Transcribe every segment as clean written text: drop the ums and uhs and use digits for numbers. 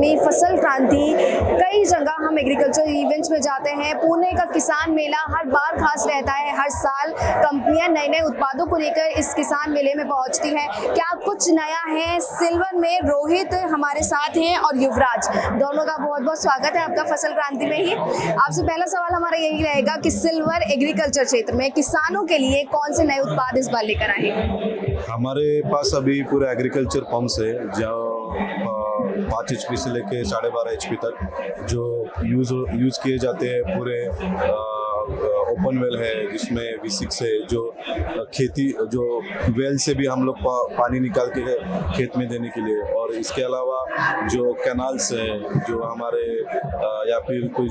अभी फसल क्रांति, कई जगह हम एग्रीकल्चर इवेंट्स में जाते हैं। पुणे का किसान मेला हर बार खास रहता है। हर साल कंपनियां नए नए उत्पादों को लेकर इस किसान मेले में पहुंचती हैं। क्या कुछ नया है? सिल्वर में रोहित हमारे साथ हैं और युवराज, दोनों का बहुत बहुत स्वागत है आपका फसल क्रांति में ही। आपसे पहला सवाल हमारा यही रहेगा कि सिल्वर एग्रीकल्चर क्षेत्र में किसानों के लिए कौन से नए उत्पाद इस बार लेकर आए हैं? हमारे पास अभी पूरा एग्रीकल्चर पंप्स है जो 5 HP से लेके 12.5 HP तक जो यूज़ किए जाते हैं। पूरे ओपन वेल है जिसमें V6 है जो खेती जो वेल से भी हम लोग पानी निकाल के खेत में देने के लिए, और इसके अलावा जो कैनाल्स है जो हमारे या फिर कोई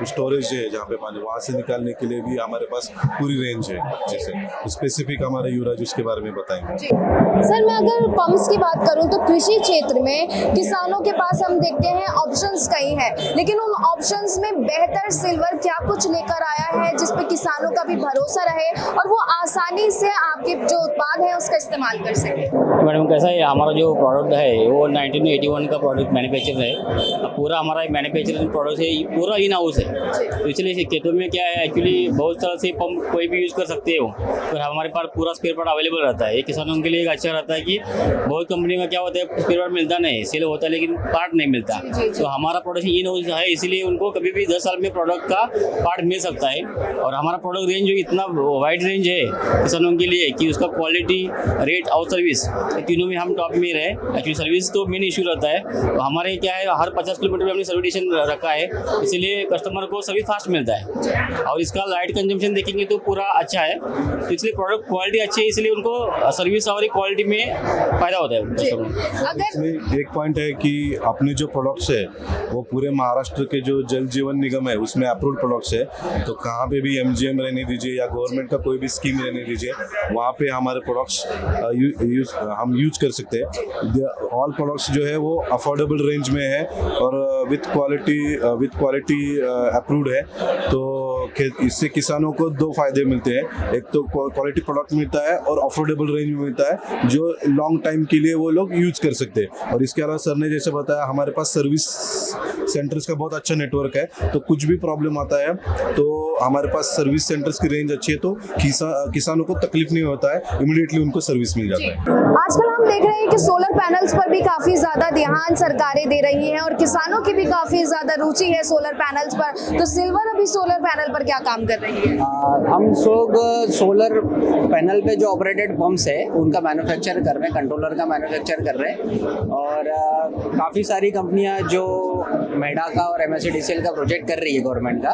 स्टोरेज है जहाँ पे पानी वहाँ से निकालने के लिए भी हमारे पास पूरी रेंज है। जैसे स्पेसिफिक हमारे युवराज उसके बारे में बताएंगे। सर, मैं अगर पंप्स की बात करूं तो कृषि क्षेत्र में किसानों के पास हम देखते हैं ऑप्शंस कई हैं, लेकिन उन ऑप्शंस में बेहतर सिल्वर क्या कुछ लेकर आया है जिस पे किसानों का भी भरोसा रहे और वो आसानी से आपके जो उत्पाद है उसका इस्तेमाल कर सके? मैडम, कैसा है, हमारा जो प्रोडक्ट है वो 1981 का प्रोडक्ट मैन्युफैक्चर है। पूरा हमारा मैन्युफैक्चरिंग प्रोडक्ट है, पूरा इन हाउस है। तो इसलिए खेतों में क्या है, एक्चुअली बहुत तरह से पंप कोई भी यूज़ कर सकते हो, तो हमारे पास पूरा स्पेयर पार्ट अवेलेबल रहता है। ये किसानों के लिए एक अच्छा रहता है कि बहुत कंपनी में क्या होता है, स्पेयर पार्ट मिलता नहीं, सेल होता है लेकिन पार्ट नहीं मिलता। तो हमारा प्रोडक्ट इन हाउस है, इसलिए उनको कभी भी 10 साल में प्रोडक्ट का पार्ट मिल सकता है। और हमारा प्रोडक्ट रेंज जो इतना वाइड रेंज है किसानों के लिए कि उसका क्वालिटी, रेट और सर्विस तीनों में हम टॉप में रहे। एक्चुअली सर्विस तो मेन इशू रहता है, तो हमारे क्या है हर 50 किलोमीटर में हमने सर्विस स्टेशन रखा है, इसलिए कस्टमर को सर्विस फास्ट मिलता है। और इसका लाइट कंजम्पशन देखेंगे तो पूरा अच्छा है, तो इसलिए प्रोडक्ट क्वालिटी अच्छी है, इसलिए उनको सर्विस और क्वालिटी में फायदा होता है। इसमें एक पॉइंट है कि अपने जो प्रोडक्ट्स है वो पूरे महाराष्ट्र के जो जल जीवन निगम है उसमें अप्रूव्ड प्रोडक्ट्स है। तो कहाँ पे भी MGM रहने दीजिए या गवर्नमेंट का कोई भी स्कीम रहने दीजिए, वहाँ पे हमारे प्रोडक्ट्स हम यूज कर सकते हैं। ऑल प्रोडक्ट्स जो है वो अफोर्डेबल रेंज में है और विथ क्वालिटी अप्रूव्ड है। तो इससे किसानों को 2 फायदे मिलते हैं, एक तो क्वालिटी प्रोडक्ट मिलता है और अफोर्डेबल रेंज में मिलता है जो लॉन्ग टाइम के लिए वो लोग यूज कर सकते हैं। और इसके अलावा सर ने जैसे बताया हमारे पास सर्विस सेंटर्स का बहुत अच्छा नेटवर्क है, तो कुछ भी प्रॉब्लम आता है तो हमारे पास सर्विस सेंटर्स की रेंज अच्छी है, तो किसानों को तकलीफ नहीं होता है, इमीडिएटली उनको सर्विस मिल जाता है। आजकल हम देख रहे हैं कि सोलर पैनल्स पर भी काफी ज्यादा ध्यान सरकारें दे रही हैं और किसानों की भी काफी ज्यादा रुचि है सोलर पैनल्स पर। तो सिल्वर अभी सोलर पैनल पर क्या काम कर रही है? हम लोग सोलर पैनल पे जो ऑपरेटेड पंप्स है उनका मैन्युफैक्चर कर रहे हैं, कंट्रोलर का मैन्युफैक्चर कर रहे हैं। और काफ़ी सारी कंपनियां जो मेडाका और MSEDCL का प्रोजेक्ट कर रही है गवर्नमेंट का,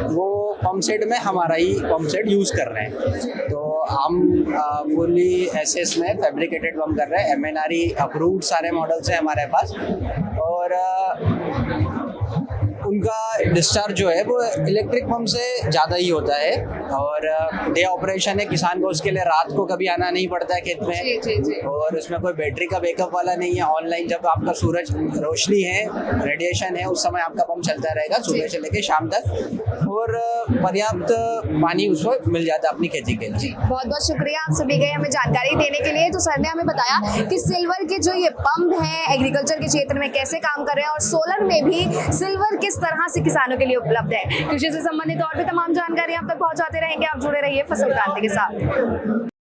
वो पंप सेट में हमारा ही पंप सेट यूज़ कर रहे हैं। तो हम फुली SS में फैब्रिकेटेड पंप कर रहे हैं। MNRE अप्रूव्ड सारे मॉडल्स हैं हमारे पास, और उनका डिस्चार्ज जो है वो इलेक्ट्रिक पंप से ज़्यादा ही होता है। और डे ऑपरेशन है, किसान को उसके लिए रात को कभी आना नहीं पड़ता है खेत में। जी। और उसमें कोई बैटरी का बैकअप वाला नहीं है। ऑनलाइन जब आपका सूरज रोशनी है, रेडिएशन है, उस समय आपका पंप चलता रहेगा सुबह से लेकर शाम तक, और पर्याप्त पानी उसको मिल जाता है अपनी खेती के लिए। बहुत बहुत शुक्रिया आप सभी गए हमें जानकारी देने के लिए। तो सर ने हमें बताया कि सिल्वर के जो ये पंप हैं एग्रीकल्चर के क्षेत्र में कैसे काम कर रहे हैं और सोलर में भी सिल्वर किस तरह से किसानों के लिए उपलब्ध है। कृषि से संबंधित और भी तमाम जानकारी आप तक पहुंचाते रहेंगे। आप जुड़े रहिए फसल क्रांति के साथ।